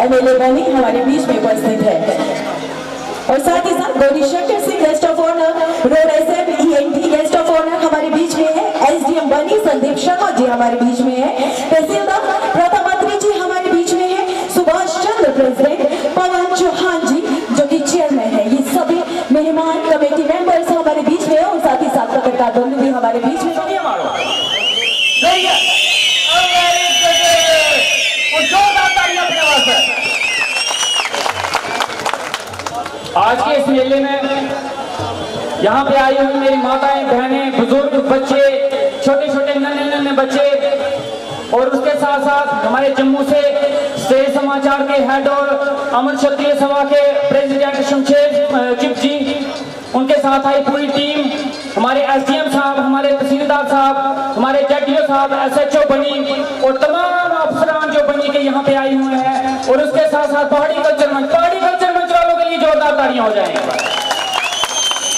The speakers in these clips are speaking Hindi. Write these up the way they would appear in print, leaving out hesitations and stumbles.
एमएलए बनी हमारे बीच में उपस्थित है। और साथ ही साथ Gauri Shankar Singh guest of honour, road SM ENT guest of honour हमारे बीच में है। एसडीएम बनी संदीप शर्मा जी हमारे बीच में है। तहसीलदार प्रथम मंत्री जी हमारे बीच में है। सुभाष चंद्र प्रेसिडेंट पवन चौहान जी जो कि चेयरमैन है। ये सभी मेहमान कमेटी मेंबर्स हमारे बीच में है और साथ ही साथ पत्रकार बंधु भी हमारे बीच में। आज के इस मेले में यहाँ पे आई हुई मेरी माताएं, बहनें, बुजुर्ग, बच्चे, छोटे छोटे नन्हे नन्हे बच्चे और उसके साथ साथ हमारे जम्मू से स्टेट समाचार के हेड और अमर क्षत्रिय सभा के प्रेसिडेंट शमशेर चिप जी, उनके साथ आई पूरी टीम, हमारे एसडीएम साहब, हमारे तहसीलदार साहब, हमारे जेडीओ साहब, एसएचओ बनी और तमाम अफसरान जो बनी के यहाँ पे आए हुए हैं। और उसके साथ साथ पहाड़ी कल्चर मंच वालों के लिए जोरदार तालियां हो जाएंगे।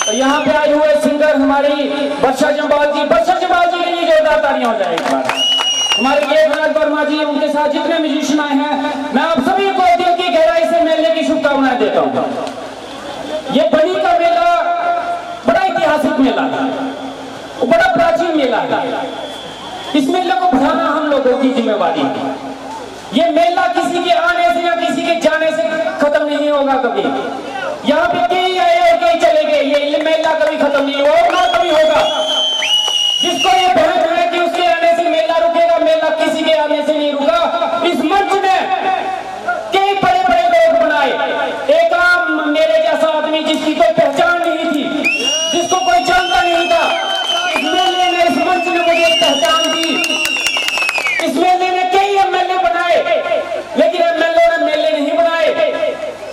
तो यहाँ पे आए हुए सिंगर हमारी वर्षा जम्बाल जी के लिए जोरदार तालियां हो जाएंगे। हमारे गेवराज वर्मा जी, उनके साथ जितने म्यूजिशियन आए हैं, मैं आप सभी को दिल की गहराई से मेले की शुभकामनाएं देता हूँ। ये बनी का मेला बड़ा ऐतिहासिक मेला है, बड़ा प्राचीन मेला है। इस मेले को बढ़ाना हम लोगों की जिम्मेवारी है। ये मेला किसी के आने से या किसी के जाने से खत्म नहीं होगा कभी। यहाँ पे कई आए और कई चले गए, ये मेला कभी खत्म नहीं होगा, ना कभी होगा। जिसको ये भ्रम है कि उसके आने से मेला रुकेगा, मेला किसी के आने से नहीं रुका। इस मंच में कई बड़े बड़े लोग बनाए। एक आम मेरे जैसा आदमी जिसकी कोई पहचान नहीं थी, जिसको कोई जानता नहीं था, इस मेले ने, इस मंच ने मुझे पहचान दी। इस मेले ने कई एमएलए बनाए, लेकिन एमएलए ने मेले नहीं बनाए।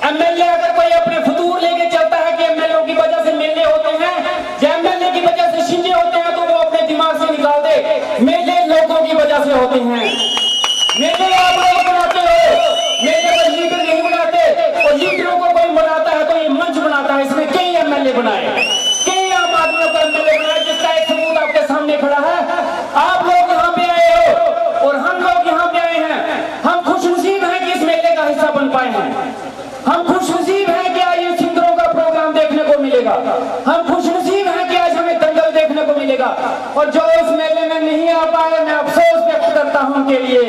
एमएलए अगर कोई अपने फतूर लेके चलता है कि एमएलए की वजह से मेले होते हैं, या एमएलए की वजह से शिंजे होते हैं, तो वो अपने दिमाग से निकाल दे। मेले लोगों की वजह से होते हैं। मेले आप लोग बनाते हो, मेले को लीडर नहीं बनाते। और लीडरों को कोई बनाता है तो ये मंच बनाता है। इसमें कई एमएलए बनाए, कई आम आदमियों को एमएलए बनाए, जिसका एक सबूत आपके सामने खड़ा है। आप लोग यहाँ पे आए हो और हम लोग यहाँ पे आए हैं। हम खुशनसीब हैं कि इस मेले का हिस्सा बन पाए हैं। हम खुशनसीब हैं कि आज ये सिंगरों का प्रोग्राम देखने को मिलेगा। हम खुशनसीब हैं कि आज हमें दंगल देखने को मिलेगा। और जो इस मेले में नहीं आ पाए, मैं अफसोस व्यक्त करता हूं उनके लिए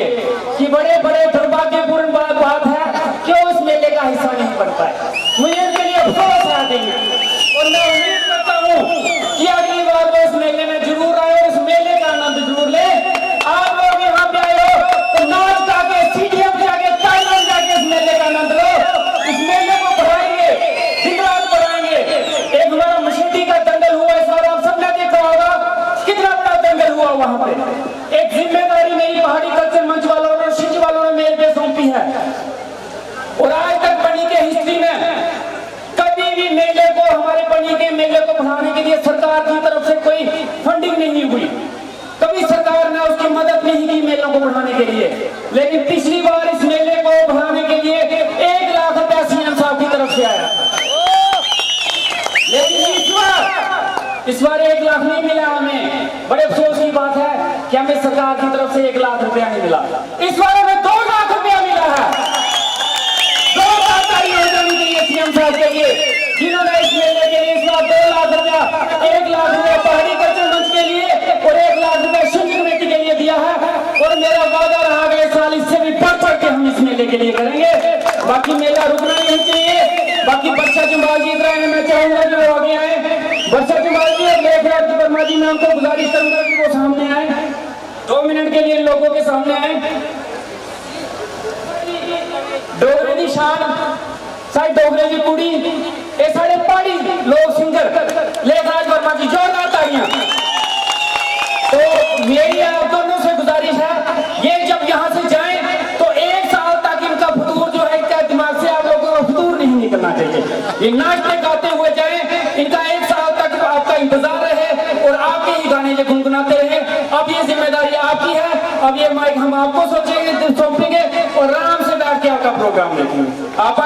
कि बड़े बड़े दुर्भाग्यपूर्ण बात है क्यों इस मेले का हिस्सा नहीं बन पाए। मुझे इनके लिए अफसोस है देंगे। और मैं उम्मीद करता हूं कि अगली बार वो इस मेले में जरूर आए और इस मेले का आनंद जरूर ले। आप लोग यहाँ पे आए हो तो नाच गा के, सीढ़ियां बजा के, तालियां बजा के इस मेले का आनंद लो। इस मेले को बढ़ाएंगे, दिन रात बढ़ाएंगे। एक हमारा मशीटी का दंगल हुआ इस बार, आप सबने देखा होगा कितना बड़ा दंगल हुआ वहां पे। एक जिम्मेदारी मेरी पहाड़ी कल्चर मंच वालों और शिज वालों ने मेरे पे सौंपी है। और आज तक बनी के हिस्ट्री में कभी भी मेले को, हमारे बनी के मेले को बढ़ाने के लिए सरकार की तरफ से कोई फंडिंग नहीं हुई। कभी सरकार ने उसकी मदद नहीं की मेलों को बढ़ाने के लिए। लेकिन पिछली बार इस मेले को बढ़ाने के लिए 1 लाख रुपया सीएम साहब की तरफ से आया। लेकिन इस बार 1 लाख नहीं मिला हमें। बड़े अफसोस की बात है कि हमें सरकार की तरफ से 1 लाख रुपया नहीं मिला। इस बार हमें 2 लाख रुपया मिला है। 2 लाख तालियां हो जानी चाहिए सीएम साहब के लिए, जिन्होंने इस मेले के लिए इस बार 2 लाख रुपया, 1 लाख रुपया पहाड़ी कल्चर मंच के लिए और 1 लाख रुपया शिंज कमेटी के लिए दिया है। और मेरा वादा रहा अगले साल इससे भी बढ़ के हम इस मेले के लिए करेंगे। बाकी मेला रुकना नहीं चाहिए। बाकी वर्षा जम्बाल जी इधर आए, मैं चाहूंगा कि वो आगे आए। वर्षा जम्बाल जी और गेवराज वर्मा जी, मैं उनको गुजारिश करूंगा कि वो सामने आए, 2 मिनट के लिए लोगों के सामने आए। डोगरे की शान, सारी डोगरे की कुड़ी, ये सारे पहाड़ी लोग सिंगर गेवराज वर्मा जी, जोरदार तालियां। तो मेरी आप दोनों से गुजारिश है, ये जब यहाँ से जाएं तो 1 साल तक इनका फतूर जो है, इनका दिमाग से आप लोगों का फतूर नहीं निकलना चाहिए। ये नाचते गाते हुए जाएं, इनका 1 साल तक आपका इंतजार रहे और आपके ही गाने ये गुनगुनाते रहे। अब ये जिम्मेदारी आपकी है। अब ये माइक हम आपको सौंपेंगे और आराम से बैठ के आपका प्रोग्राम देखेंगे। आप